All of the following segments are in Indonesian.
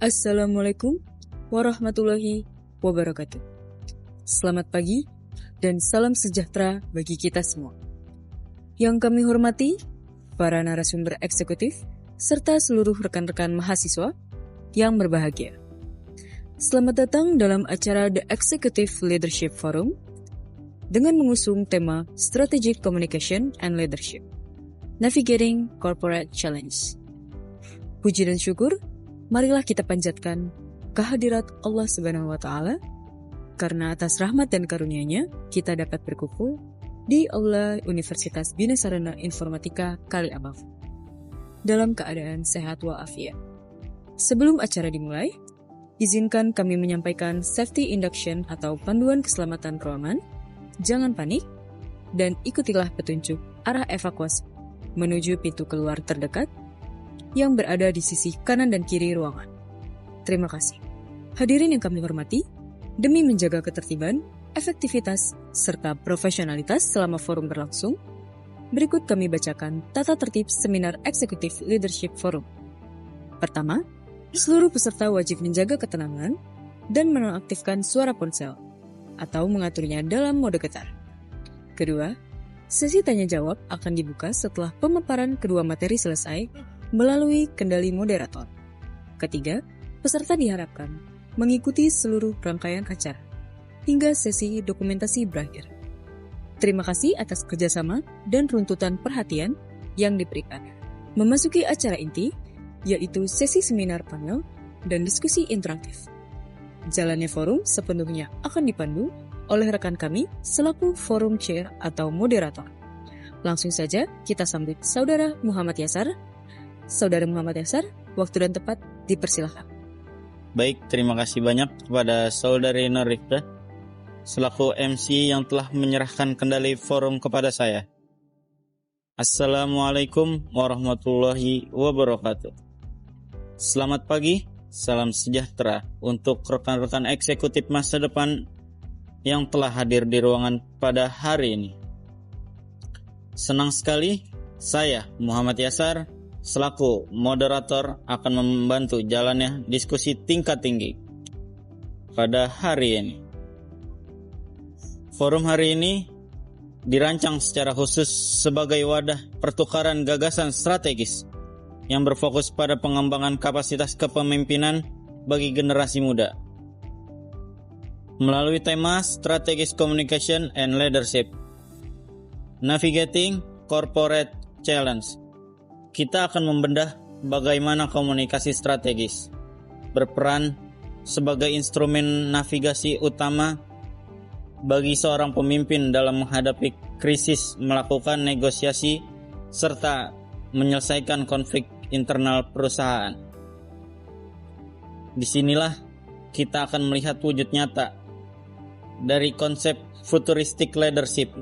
Assalamualaikum warahmatullahi wabarakatuh. Selamat pagi dan salam sejahtera bagi kita semua. Yang kami hormati, para narasumber eksekutif, serta seluruh rekan-rekan mahasiswa yang berbahagia. Selamat datang dalam acara The Executive Leadership Forum dengan mengusung tema Strategic Communication and Leadership, Navigating Corporate Challenge. Puji dan syukur marilah kita panjatkan kehadirat Allah Subhanahu wa Ta'ala, karena atas rahmat dan karunia-Nya kita dapat berkumpul di Aula Universitas Bina Sarana Informatika Kali Abang dalam keadaan sehat walafiat. Sebelum acara dimulai, izinkan kami menyampaikan safety induction atau panduan keselamatan ruangan. Jangan panik dan ikutilah petunjuk arah evakuasi menuju pintu keluar terdekat yang berada di sisi kanan dan kiri ruangan. Terima kasih. Hadirin yang kami hormati, demi menjaga ketertiban, efektivitas, serta profesionalitas selama forum berlangsung, berikut kami bacakan tata tertib seminar Executive Leadership Forum. Pertama, seluruh peserta wajib menjaga ketenangan dan menonaktifkan suara ponsel atau mengaturnya dalam mode getar. Kedua, sesi tanya-jawab akan dibuka setelah pemaparan kedua materi selesai melalui kendali moderator. Ketiga, peserta diharapkan mengikuti seluruh rangkaian acara hingga sesi dokumentasi berakhir. Terima kasih atas kerjasama dan runtutan perhatian yang diberikan. Memasuki acara inti, yaitu sesi seminar panel dan diskusi interaktif. Jalannya forum sepenuhnya akan dipandu oleh rekan kami selaku forum chair atau moderator. Langsung saja kita sambut Saudara Muhammad Yasar. Saudara Muhammad Yasar, waktu dan tempat dipersilakan. Baik, terima kasih banyak kepada Saudari Norifda selaku MC yang telah menyerahkan kendali forum kepada saya. Assalamualaikum warahmatullahi wabarakatuh. Selamat pagi, salam sejahtera untuk rekan-rekan eksekutif masa depan yang telah hadir di ruangan pada hari ini. Senang sekali saya Muhammad Yasar selaku moderator akan membantu jalannya diskusi tingkat tinggi pada hari ini. Forum hari ini dirancang secara khusus sebagai wadah pertukaran gagasan strategis yang berfokus pada pengembangan kapasitas kepemimpinan bagi generasi muda. Melalui tema Strategic Communication and Leadership, Navigating Corporate Challenge, kita akan membedah bagaimana komunikasi strategis berperan sebagai instrumen navigasi utama bagi seorang pemimpin dalam menghadapi krisis, melakukan negosiasi, serta menyelesaikan konflik internal perusahaan. Disinilah kita akan melihat wujud nyata dari konsep futuristic leadership,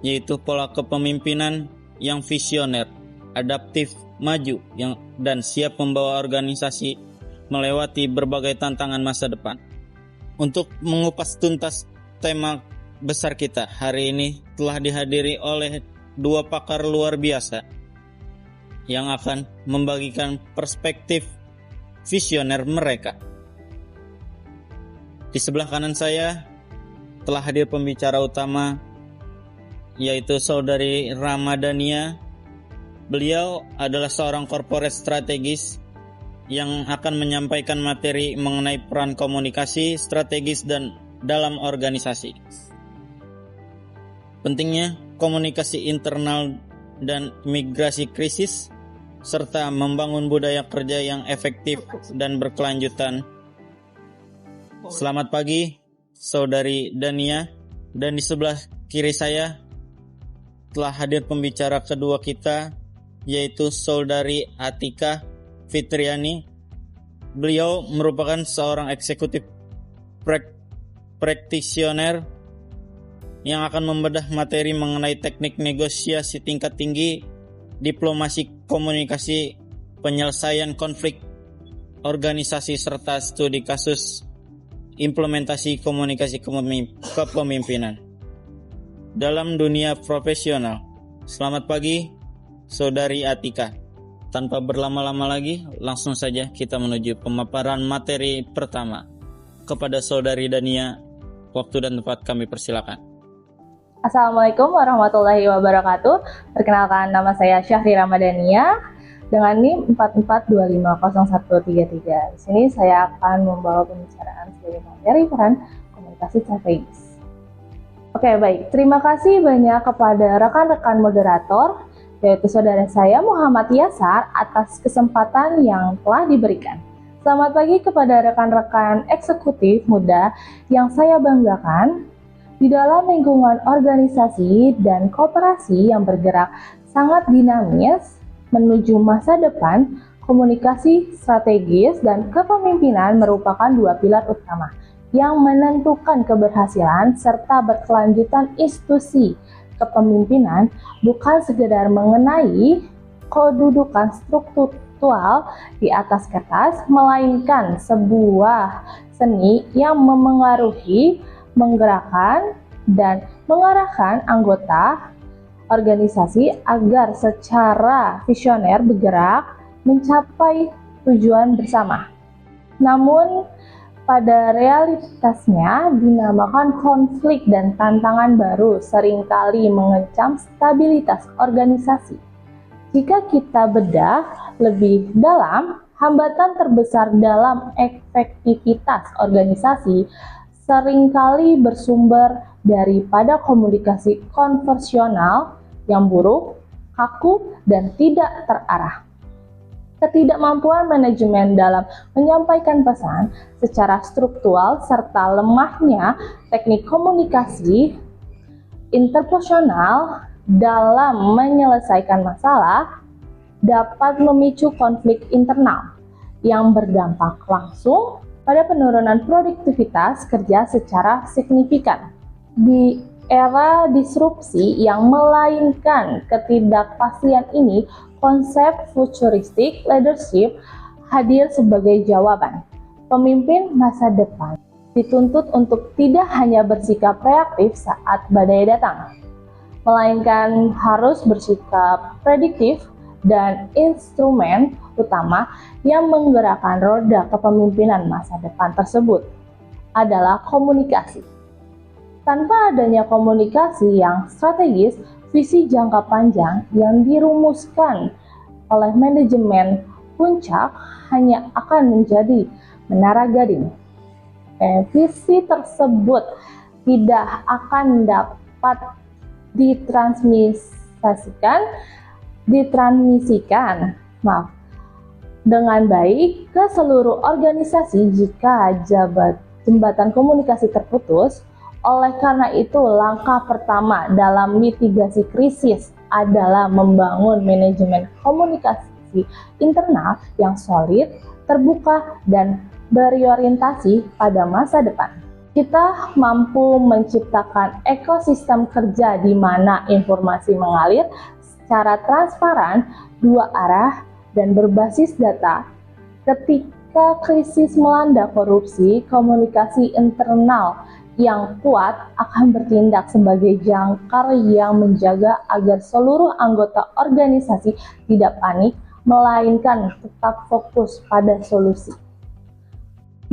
yaitu pola kepemimpinan yang visioner, adaptif, maju, dan siap membawa organisasi melewati berbagai tantangan masa depan. Untuk mengupas tuntas tema besar kita hari ini telah dihadiri oleh dua pakar luar biasa yang akan membagikan perspektif visioner mereka. Di sebelah kanan saya telah hadir pembicara utama, yaitu Saudari Ramadhania. Beliau adalah seorang corporate strategis yang akan menyampaikan materi mengenai peran komunikasi strategis dan dalam organisasi. Pentingnya komunikasi internal dan migrasi krisis, serta membangun budaya kerja yang efektif dan berkelanjutan. Selamat pagi, Saudari Dania. Dan di sebelah kiri saya telah hadir pembicara kedua kita, yaitu Saudari Atika Fitriani. Beliau merupakan seorang eksekutif practitioner yang akan membedah materi mengenai teknik negosiasi tingkat tinggi, diplomasi komunikasi, penyelesaian konflik organisasi, serta studi kasus implementasi komunikasi kepemimpinan dalam dunia profesional. Selamat pagi, Saudari Atika. Tanpa berlama-lama lagi, langsung saja kita menuju pemaparan materi pertama. Kepada Saudari Dania, waktu dan tempat kami persilakan. Assalamualaikum warahmatullahi wabarakatuh. Perkenalkan, nama saya Syahri Ramadhania dengan NIM 44250133. Di sini saya akan membawa pembicaraan sebagai materi peran komunikasi strategis. Oke, baik. Terima kasih banyak kepada rekan-rekan moderator, yaitu saudara saya Muhammad Yasar, atas kesempatan yang telah diberikan. Selamat pagi kepada rekan-rekan eksekutif muda yang saya banggakan. Di dalam lingkungan organisasi dan koperasi yang bergerak sangat dinamis menuju masa depan, komunikasi strategis dan kepemimpinan merupakan dua pilar utama yang menentukan keberhasilan serta berkelanjutan institusi kepemimpinan, bukan sekedar mengenai kedudukan struktural di atas kertas, melainkan sebuah seni yang memengaruhi, menggerakkan, dan mengarahkan anggota organisasi agar secara visioner bergerak mencapai tujuan bersama. Namun, pada realitasnya dinamakan konflik dan tantangan baru seringkali mengecam stabilitas organisasi. Jika kita bedah lebih dalam, hambatan terbesar dalam efektivitas organisasi seringkali bersumber daripada komunikasi konvensional yang buruk, kaku, dan tidak terarah. Ketidakmampuan manajemen dalam menyampaikan pesan secara struktural serta lemahnya teknik komunikasi interpersonal dalam menyelesaikan masalah dapat memicu konflik internal yang berdampak langsung pada penurunan produktivitas kerja secara signifikan. Di era disrupsi yang melainkan ketidakpastian ini, konsep futuristic leadership hadir sebagai jawaban. Pemimpin masa depan dituntut untuk tidak hanya bersikap reaktif saat badai datang, melainkan harus bersikap prediktif dan instrumen utama yang menggerakkan roda kepemimpinan masa depan tersebut adalah komunikasi. Tanpa adanya komunikasi yang strategis, visi jangka panjang yang dirumuskan oleh manajemen puncak hanya akan menjadi menara gading. Visi tersebut tidak akan dapat ditransmisikan dengan baik ke seluruh organisasi jika jembatan komunikasi terputus. Oleh karena itu, langkah pertama dalam mitigasi krisis adalah membangun manajemen komunikasi internal yang solid, terbuka, dan berorientasi pada masa depan. Kita mampu menciptakan ekosistem kerja di mana informasi mengalir secara transparan, dua arah, dan berbasis data. Ketika krisis melanda korupsi, komunikasi internal yang kuat akan bertindak sebagai jangkar yang menjaga agar seluruh anggota organisasi tidak panik, melainkan tetap fokus pada solusi.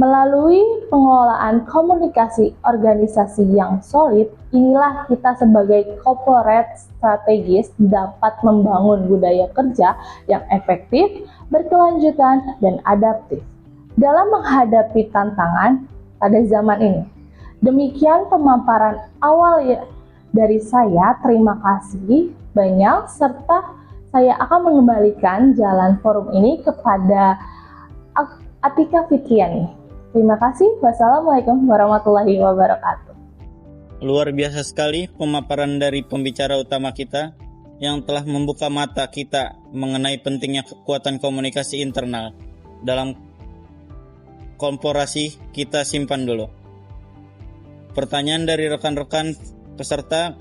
Melalui pengelolaan komunikasi organisasi yang solid, inilah kita sebagai corporate strategis dapat membangun budaya kerja yang efektif, berkelanjutan, dan adaptif dalam menghadapi tantangan pada zaman ini. Demikian pemaparan awal dari saya. Terima kasih banyak, serta saya akan mengembalikan jalan forum ini kepada Atika Fitriani. Terima kasih. Wassalamualaikum warahmatullahi wabarakatuh. Luar biasa sekali pemaparan dari pembicara utama kita yang telah membuka mata kita mengenai pentingnya kekuatan komunikasi internal dalam korporasi. Kita simpan dulu pertanyaan dari rekan-rekan peserta,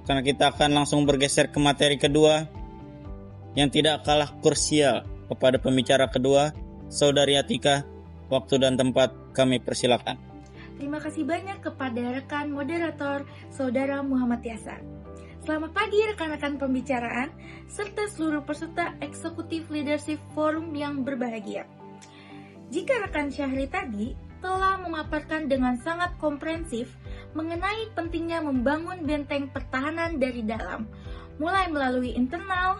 karena kita akan langsung bergeser ke materi kedua yang tidak kalah krusial. Kepada pembicara kedua, Saudari Atika, waktu dan tempat kami persilakan. Terima kasih banyak kepada rekan moderator Saudara Muhammad Yasar. Selamat pagi rekan-rekan pembicaraan, serta seluruh peserta Executive Leadership Forum yang berbahagia. Jika rekan Syahri tadi telah memaparkan dengan sangat komprehensif mengenai pentingnya membangun benteng pertahanan dari dalam, mulai melalui internal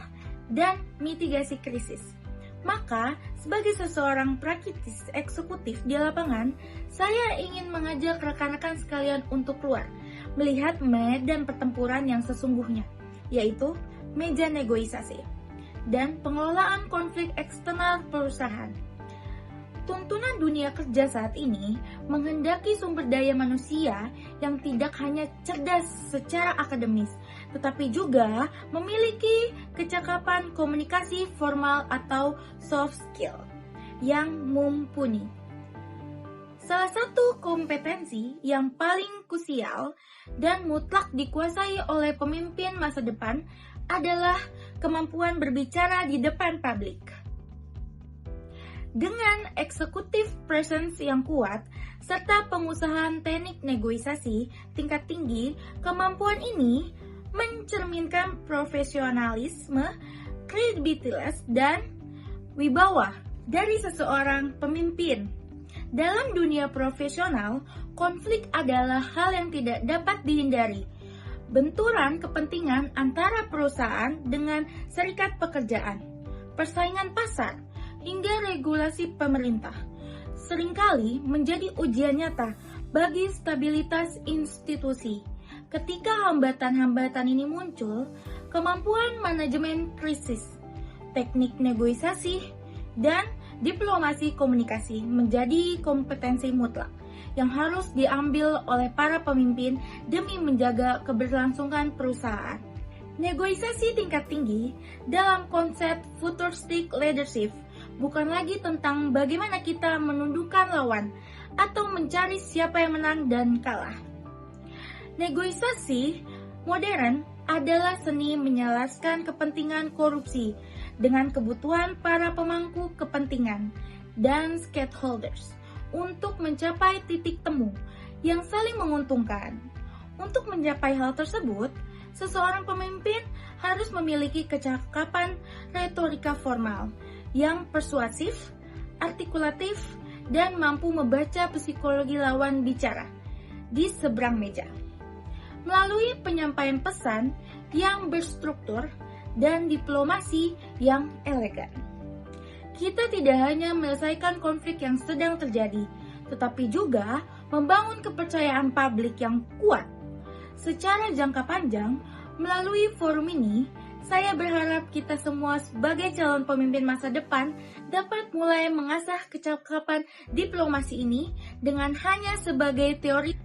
dan mitigasi krisis. Maka, sebagai seseorang praktis eksekutif di lapangan, saya ingin mengajak rekan-rekan sekalian untuk keluar, melihat medan pertempuran yang sesungguhnya, yaitu meja negosiasi dan pengelolaan konflik eksternal perusahaan. Tuntunan dunia kerja saat ini menghendaki sumber daya manusia yang tidak hanya cerdas secara akademis, tetapi juga memiliki kecakapan komunikasi formal atau soft skill yang mumpuni. Salah satu kompetensi yang paling krusial dan mutlak dikuasai oleh pemimpin masa depan adalah kemampuan berbicara di depan publik. Dengan executive presence yang kuat, serta pengusahaan teknik negosiasi tingkat tinggi, kemampuan ini mencerminkan profesionalisme, kredibilitas, dan wibawa dari seseorang pemimpin. Dalam dunia profesional, konflik adalah hal yang tidak dapat dihindari. Benturan kepentingan antara perusahaan dengan serikat pekerjaan, persaingan pasar, hingga regulasi pemerintah seringkali menjadi ujian nyata bagi stabilitas institusi. Ketika hambatan-hambatan ini muncul, kemampuan manajemen krisis, teknik negosiasi, dan diplomasi komunikasi menjadi kompetensi mutlak yang harus diambil oleh para pemimpin demi menjaga keberlangsungan perusahaan. Negosiasi tingkat tinggi dalam konsep futuristic leadership bukan lagi tentang bagaimana kita menundukkan lawan atau mencari siapa yang menang dan kalah. Negosiasi modern adalah seni menyelaraskan kepentingan korupsi dengan kebutuhan para pemangku kepentingan dan stakeholders untuk mencapai titik temu yang saling menguntungkan. Untuk mencapai hal tersebut, seseorang pemimpin harus memiliki kecakapan retorika formal yang persuasif, artikulatif, dan mampu membaca psikologi lawan bicara di seberang meja. Melalui penyampaian pesan yang berstruktur dan diplomasi yang elegan, kita tidak hanya menyelesaikan konflik yang sedang terjadi, tetapi juga membangun kepercayaan publik yang kuat. Secara jangka panjang, melalui forum ini, saya berharap kita semua sebagai calon pemimpin masa depan dapat mulai mengasah kecakapan diplomasi ini dengan hanya sebagai teori,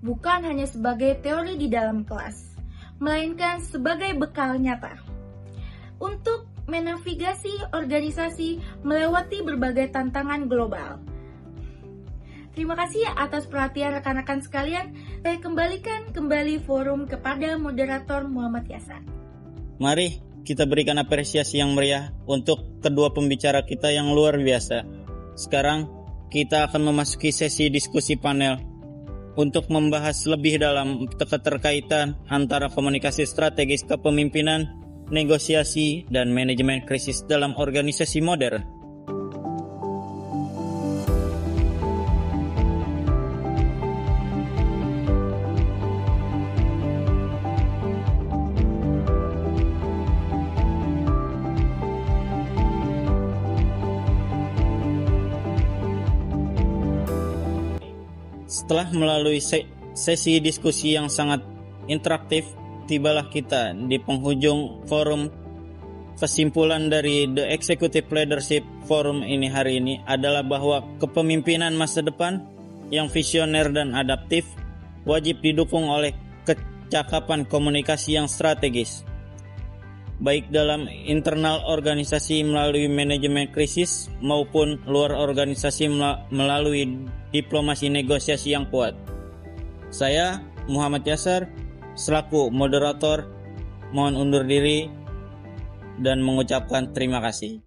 bukan hanya sebagai teori di dalam kelas, melainkan sebagai bekal nyata untuk menavigasi organisasi melewati berbagai tantangan global. Terima kasih atas perhatian rekan-rekan sekalian. Saya kembalikan kembali forum kepada moderator Muhammad Yasar. Mari kita berikan apresiasi yang meriah untuk kedua pembicara kita yang luar biasa. Sekarang kita akan memasuki sesi diskusi panel untuk membahas lebih dalam keterkaitan antara komunikasi strategis kepemimpinan, negosiasi, dan manajemen krisis dalam organisasi modern. Setelah melalui sesi diskusi yang sangat interaktif, tibalah kita di penghujung forum. Kesimpulan dari The Executive Leadership Forum ini hari ini adalah bahwa kepemimpinan masa depan yang visioner dan adaptif wajib didukung oleh kecakapan komunikasi yang strategis, baik dalam internal organisasi melalui manajemen krisis maupun luar organisasi melalui diplomasi negosiasi yang kuat. Saya, Muhammad Yasar, selaku moderator, mohon undur diri dan mengucapkan terima kasih.